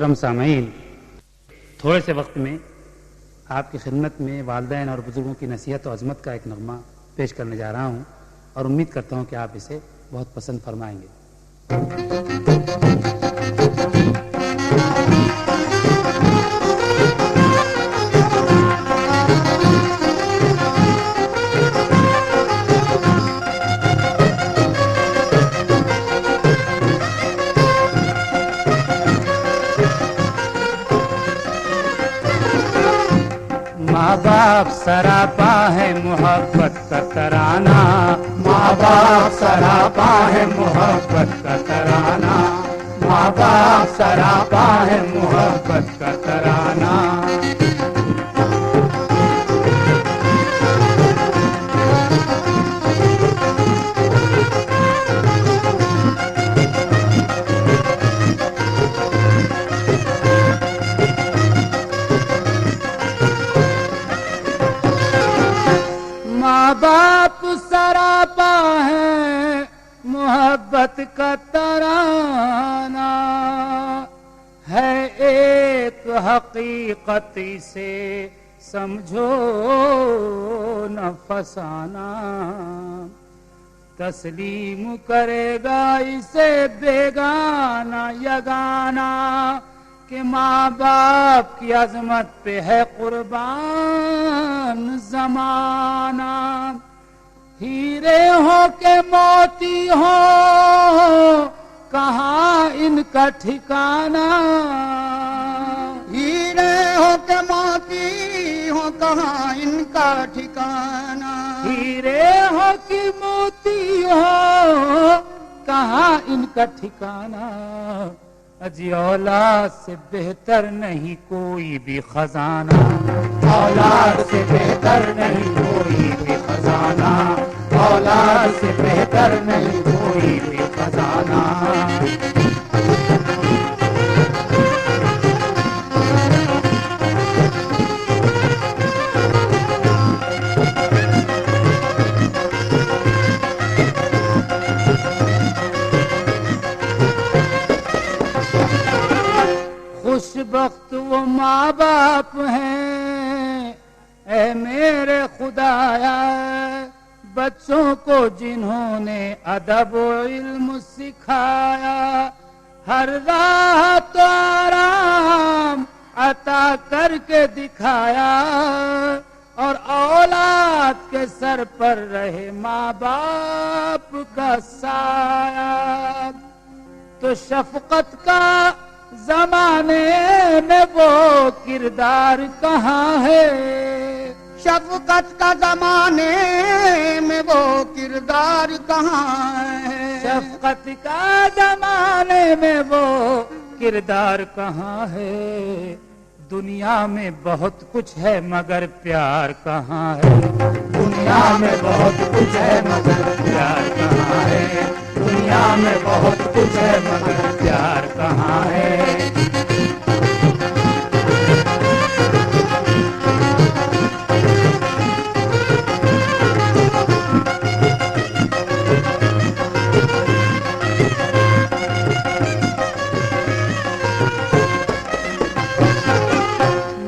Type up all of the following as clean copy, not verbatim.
محترم سامعین، تھوڑے سے وقت میں آپ کی خدمت میں والدین اور بزرگوں کی نصیحت و عظمت کا ایک نغمہ پیش کرنے جا رہا ہوں اور امید کرتا ہوں کہ آپ اسے بہت پسند فرمائیں گے۔ ماں باپ سراپا ہے محبت کا ترانہ، ماں باپ سراپا ہے محبت کا ترانہ، ماں باپ سراپا ہے محبت کا ترانہ۔ ماں باپ سراپا ہے محبت کا ترانہ، ہے ایک حقیقت سے سمجھو نہ فسانہ، تسلیم کرے گا اسے بیگانہ یگانہ، کہ ماں باپ کی عظمت پہ ہے قربان زمانہ۔ ہیرے ہو کہ موتی ہو کہاں ان کا ٹھکانہ، ہیرے ہو کہ موتی ہو کہاں ان کا ٹھکانہ، ہیرے ہو کہ موتی ہو کہاں ان کا ٹھکانہ، اجی اولاد سے بہتر نہیں کوئی بھی خزانہ، اولاد سے بہتر نہیں کوئی بھی خزانہ، اولاد سے بہتر نہیں کوئی بھی خزانہ۔ خوش بخت وہ ماں باپ ہیں اے میرے خدایا، بچوں کو جنہوں نے ادب و علم سکھایا، ہر راہ تو آرام عطا کر کے دکھایا، اور اولاد کے سر پر رہے ماں باپ کا سایہ، تو شفقت کا زمانے میں وہ کردار کہاں ہے، شفقت کا زمانے میں وہ کردار کہاں ہے، شفقت کا زمانے میں وہ کردار کہاں ہے، دنیا میں بہت کچھ ہے مگر پیار کہاں ہے، دنیا میں بہت کچھ ہے مگر پیار کہاں ہے، دنیا میں بہت کچھ ہے مگر پیار کہاں ہے۔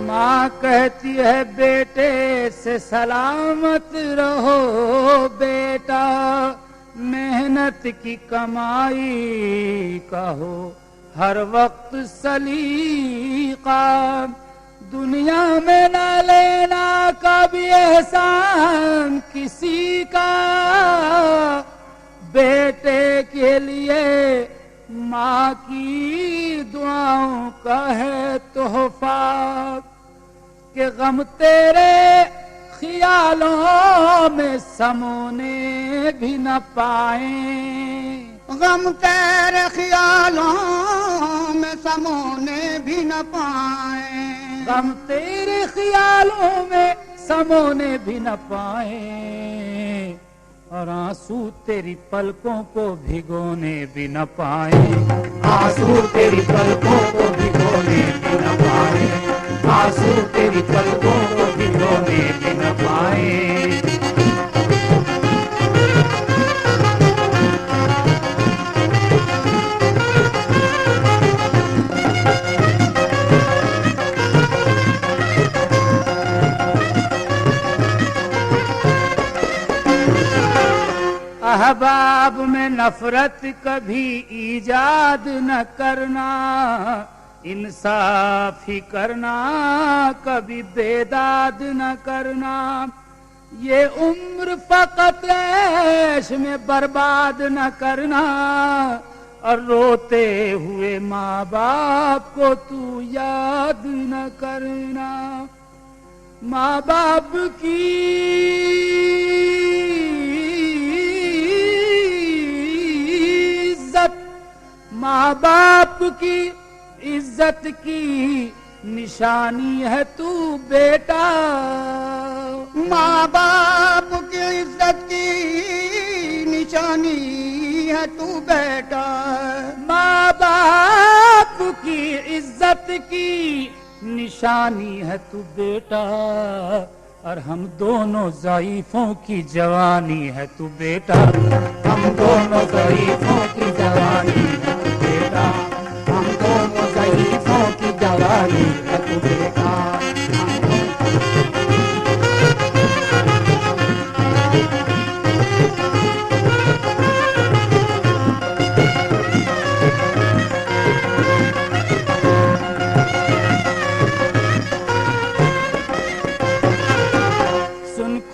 ماں کہتی ہے بیٹے سے سلامت رہو بیٹا، محنت کی کمائی کا ہو ہر وقت سلیقہ، دنیا میں نہ لینا کبھی احسان کسی کا، بیٹے کے لیے ماں کی دعاؤں کا ہے تحفہ، کہ غم تیرے خیالوں میں سمونے بھی نہ پائیں، غم تیرے خیالوں میں سمونے بھی نہ پائیں، غم تیرے خیالوں میں سمونے بھی نہ پائیں، اور آنسو تیری پلکوں کو بھگونے بھی نہ پائیں، آنسو تیری پلکوں کو بھگونے بھی نہ پائیں، آنسو تیری پلکوں کو بھگونے بھی نہ پائیں۔ احباب میں نفرت کبھی ایجاد نہ کرنا، انصاف ہی کرنا کبھی بیداد نہ کرنا، یہ عمر فقط عیش میں برباد نہ کرنا، اور روتے ہوئے ماں باپ کو تو یاد نہ کرنا۔ ماں باپ کی عزت، ماں باپ کی عزت کی نشانی ہے تو بیٹا، ماں باپ کی عزت کی نشانی ہے تو بیٹا، ماں باپ کی عزت کی نشانی ہے تو بیٹا، اور ہم دونوں ضعیفوں کی جوانی ہے تو بیٹا، ہم دونوں ضعیفوں کی جوانی ہے تو بیٹا، ہم دونوں ضعیفوں کی جوانی ہے تو بیٹا۔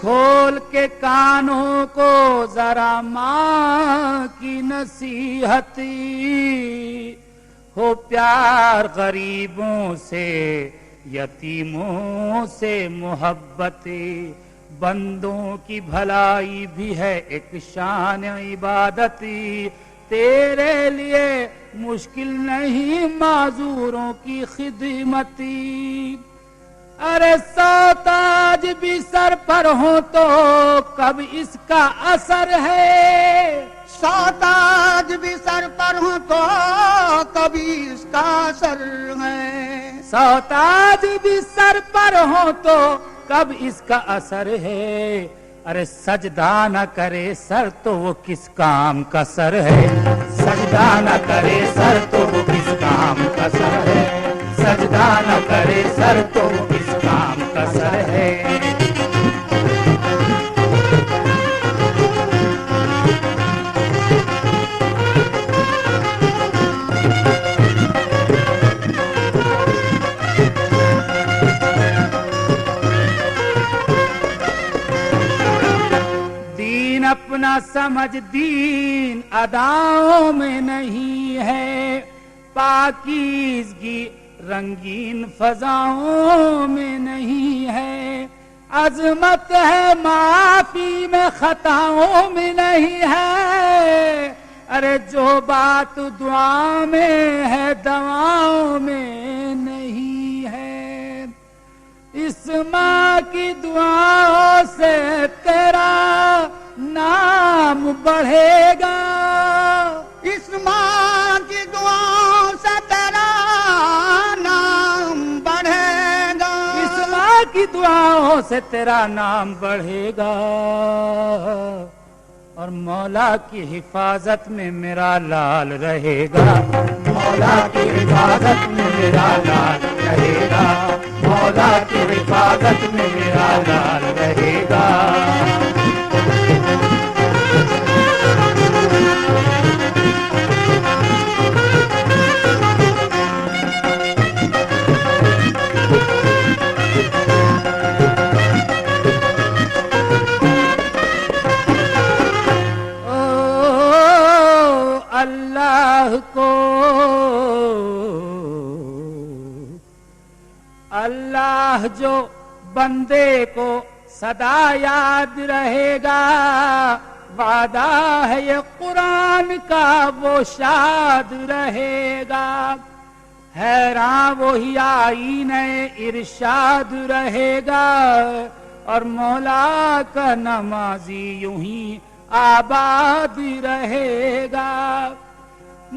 کھول کے کانوں کو ذرا ماں کی نصیحت، ہو پیار غریبوں سے یتیموں سے محبت، بندوں کی بھلائی بھی ہے ایک شان عبادت، تیرے لیے مشکل نہیں معذوروں کی خدمت، ارے 100 تاج بھی سر پر ہو تو کب اس کا اثر ہے، 100 تاج بھی سر پر ہو تو کبھی اس کا اثر ہے، 100 تاج بھی سر پر ہو تو کب اس کا اثر ہے، ارے سجدہ نہ کرے سر تو وہ کس کام کا سر ہے، سجدہ نہ کرے سر تو وہ کس کام کا سر ہے، سجدہ نہ کرے سر تو وہ کس کام کا سر ہے۔ دین اپنا سمجھ دین اداؤں میں نہیں ہے، پاکیزگی رنگین فضاؤں میں نہیں ہے، عظمت ہے معافی میں خطاؤں میں نہیں ہے، ارے جو بات دعا میں ہے دعاؤں میں نہیں ہے، اس ماں کی دعاؤں سے تیرا نام بڑھے گا، اس ماں کی دعاؤں سے تیرا نام بڑھے گا، اس ماں کی دعاؤں سے تیرا نام بڑھے گا، اور مولا کی حفاظت میں میرا لال رہے گا، مولا کی حفاظت میں میرا لال رہے گا، مولا کی حفاظت میں میرا لال رہے گا۔ اللہ جو بندے کو سدا یاد رہے گا، وعدہ ہے یہ قرآن کا وہ شاد رہے گا، حیران وہی آئینہ ارشاد رہے گا، اور مولا کا نمازی یوں ہی آباد رہے گا،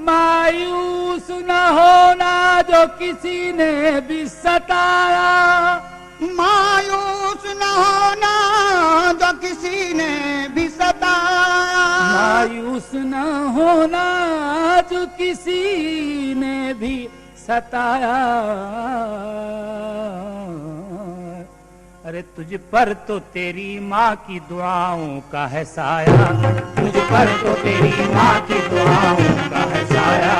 مایوس نہ ہونا جو کسی نے بھی ستایا، مایوس نہ ہونا جو کسی نے بھی ستایا، مایوس نہ ہونا جو کسی نے بھی ستایا، ارے تجھ پر تو تیری ماں کی دعاؤں کا ہے سایہ، تجھ پر تو تیری ماں کی دعاؤں کا ہے سایہ،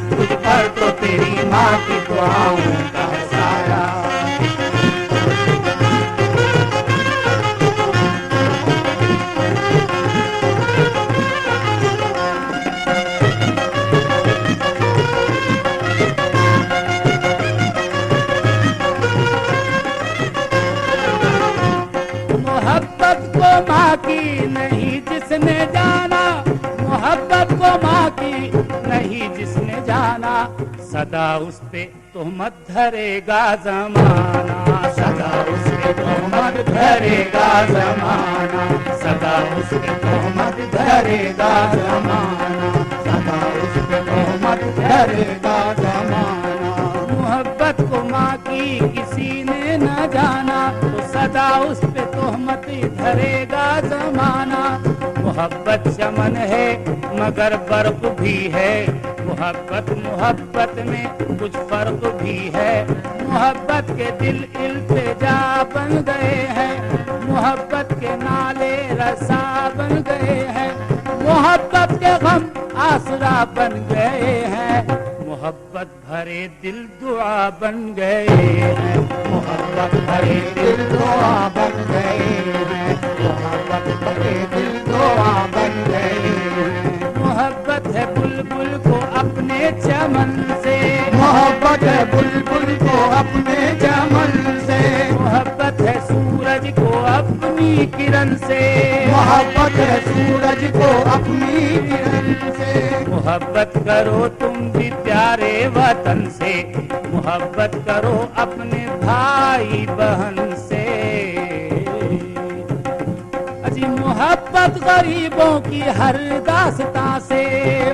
تجھ پر تو تیری ماں کی دعاؤں کا ہے سایہ۔ محبت کو ماں کی نہیں جس نے جانا، محبت کو ماں کی نہیں جس نے جانا، سدا اس پہ تہمت دھرے گا زمانہ، سدا اس پہ تہمت دھرے گا زمانہ، سدا اس پہ تہمت دھرے گا زمانہ، سدا اس پہ تہمت دھرے گا زمانہ۔ محبت کو ماں کی کسی نے نہ جانا تو سدا اس پہ تہمت دھرے گا زمانہ۔ محبت چمن ہے مگر برق بھی ہے، محبت محبت میں کچھ فرق بھی ہے، محبت کے دل التجا بن گئے ہیں، محبت کے نالے رسا بن گئے ہیں، محبت کے غم آسرا بن گئے ہیں، محبت بھرے دل دعا بن گئے ہیں، محبت بھرے دل دعا بن گئے ہیں، محبت بھرے دل دعا بن گئے ہیں۔ محبت ہے بلبل کو اپنے چمن سے، محبت ہے بلبل کو اپنے چمن سے، محبت ہے سورج کو اپنی کرن سے، محبت ہے سورج کو اپنی کرن سے۔ محبت کرو تم بھی پیارے وطن سے، محبت کرو اپنے بھائی بہن سے، اجی محبت غریبوں کی ہر داستاں سے،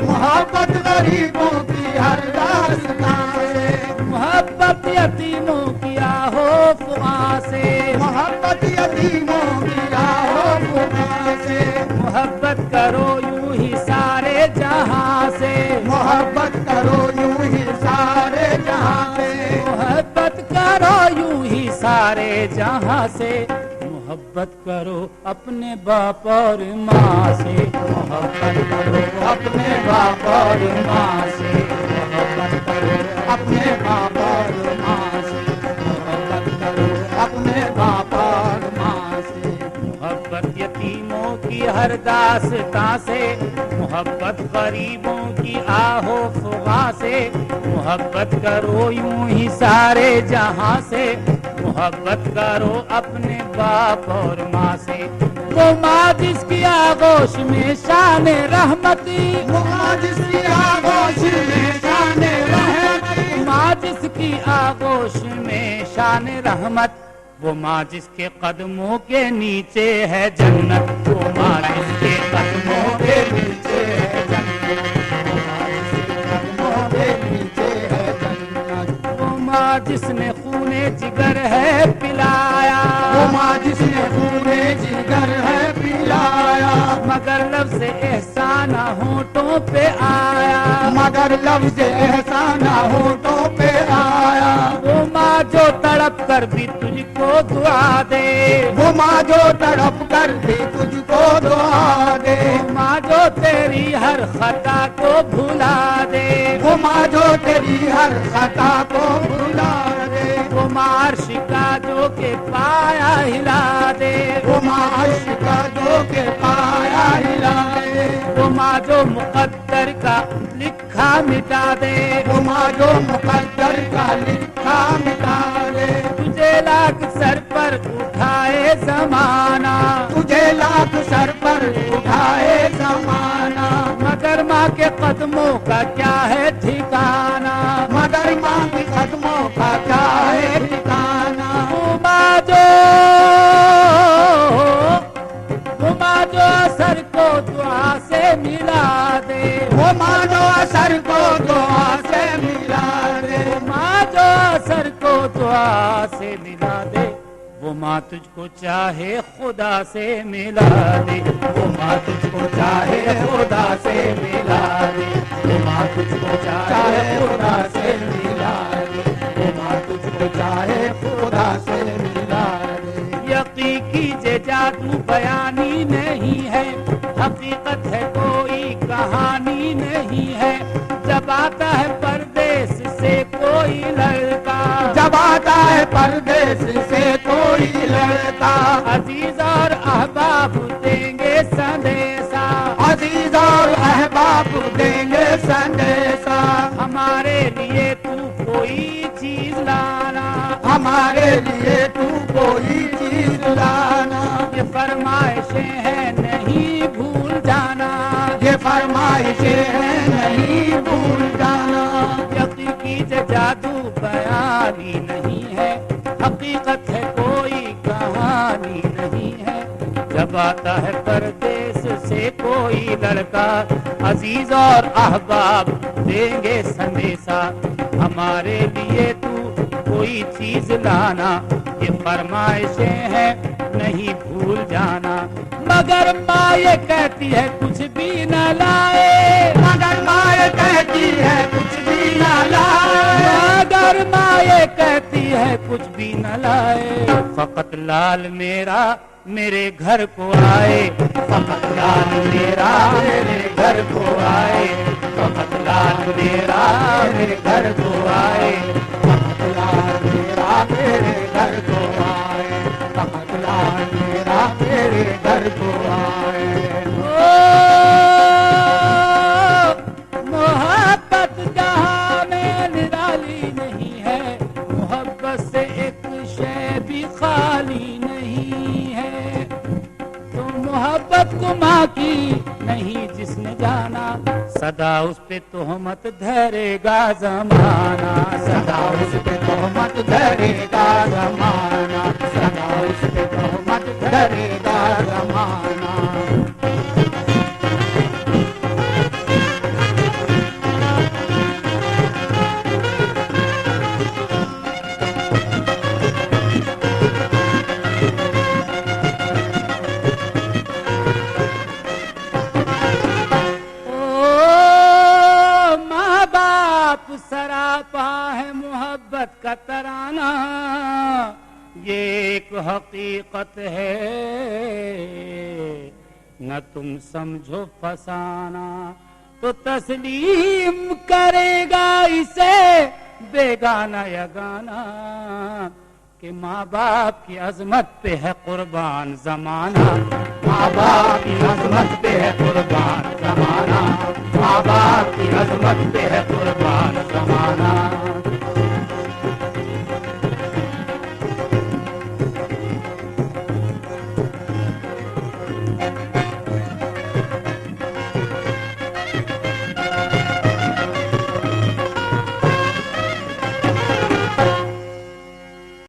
محبت غریبوں کی ہر داستاں سے، محبت یتیموں کی آہو فغاں سے، محبت یتیموں کی آہو فغاں سے، محبت کرو یوں ہی سارے جہاں سے، محبت کرو یوں ہی سارے جہاں سے، محبت کرو یوں ہی سارے جہاں سے، محبت کرو اپنے باپ اور ماں سے، محبت کرو اپنے باپ اور ماں سے، محبت کرو اپنے باپ اور ماں سے، محبت کرو اپنے باپ اور ماں سے۔ محبت یتیموں کی ہر داستاں سے، محبت غریبوں کی آہو فغاں سے، محبت کرو یوں ہی سارے جہاں سے، محبت کرو اپنے باپ اور ماں سے۔ وہ ماں جس کی آغوش میں شان رحمتی، وہ ماں جس کی آغوش میں شان رحمت، ماں جس کی آغوش میں شان رحمت، وہ ماں جس کے قدموں کے نیچے ہے جنت، وہ ماں جس کے قدموں کے نیچے ہے جنت، وہ ماں جس کے قدموں کے نیچے ہے جنت، وہ ماں جس نے خونے جگر ہے پلایا، وہ ماں جس نے خونے جگر ہے پلایا، مگر لفظ احسان ہونٹوں پہ آیا، مگر لفظ احسان ہونٹوں پہ آیا، وہ ماں جو تڑپ کر بھی تجھ کو دعا دے، وہ ماں جو تڑپ کر بھی تجھ کو دعا دے، وہ ماں جو تیری ہر خطا کو بھلا دے، وہ ماں جو تیری ہر خطا کو بھلا دے، وہ ماں عرش کا جو کہ پایا ہلا دے، وہ ماں عرش کا جو کہ پایا ہلا دے، وہ ماں جو مقدر کا لکھا مٹا دے، وہ ماں جو مقدر کا لکھا مٹا دے، تجھے لاکھ سر پر اٹھائے زمانہ، تجھے لاکھ سر پر اٹھائے زمانہ، مگر ماں کے قدموں کا کیا ہے ٹھکانہ، مگر ماں کے قدموں کا کیا ہے ٹھکانہ، وہ ماں جو اثر کو دعا سے ملا دے، وہ ماں جو اثر کو دعا سے ملا دے، وہ ماں جو اثر کو دعا سے ملا دے، وہ ماں تجھ کو چاہے خدا سے ملا دے، وہ ماں تجھ کو چاہے خدا سے ملا دے، وہ ماں تجھ کو چاہے خدا سے ملا دے، وہ ماں تجھ کو چاہے خدا سے ملا دے۔ حقیقت ہے کوئی کہانی نہیں ہے، جب آتا ہے پردیس سے کوئی لڑکا، جب آتا ہے پردیس سے کوئی لڑکا، عزیز اور احباب دیں گے سندیسا، عزیز اور احباب دیں گے سندیسا، ہمارے لیے تو کوئی چیز لانا، ہمارے لیے تو کوئی چیز لانا، یہ فرمائشیں ہیں نہیں بھول جانا، یہ فرمائشیں ہیں نہیں بھول جانا، یقین کیجئے جادو بیانی نہیں ہے، حقیقت ہے کوئی کہانی نہیں ہے، جب آتا ہے پردیس سے کوئی لڑکا، عزیز اور احباب دیں گے سندیسا، ہمارے لیے تو کوئی چیز لانا، یہ فرمائشیں ہیں نہیں بھول جانا، مگر ماں یہ کہتی ہے کچھ بھی نہ لائے، مگر ماں یہ کہتی ہے کچھ بھی نہ لائے، مگر ماں یہ کہتی ہے کچھ بھی نہ لائے، فقط لال میرا میرے گھر کو آئے، فقط لال میرا میرے گھر کو آئے، فقط لال میرا میرے گھر کو آئے، فقط لال میرا میرے گھر کو آئے، فقط لال میرا میرے گھر کو آئے، محبت جہاں میں نرالی نہیں ہے، محبت سے ایک شے بھی خالی نہیں ہے، تو محبت کو ماں کی نہیں جس نے جانا، سدا اس پہ تہمت دھرے گا زمانہ، سدا اس پہ تہمت دھرے گا زمانہ، سدا اس پہ تہمت دھرے گا زمانہ، سراپا ہے محبت کا ترانہ، یہ ایک حقیقت ہے نہ تم سمجھو فسانہ، تو تسلیم کرے گا اسے بیگانہ یگانہ، کہ ماں باپ کی عظمت پہ ہے قربان زمانہ، ماں باپ کی عظمت پہ ہے قربان زمانہ، ماں باپ کی عظمت پہ ہے قربان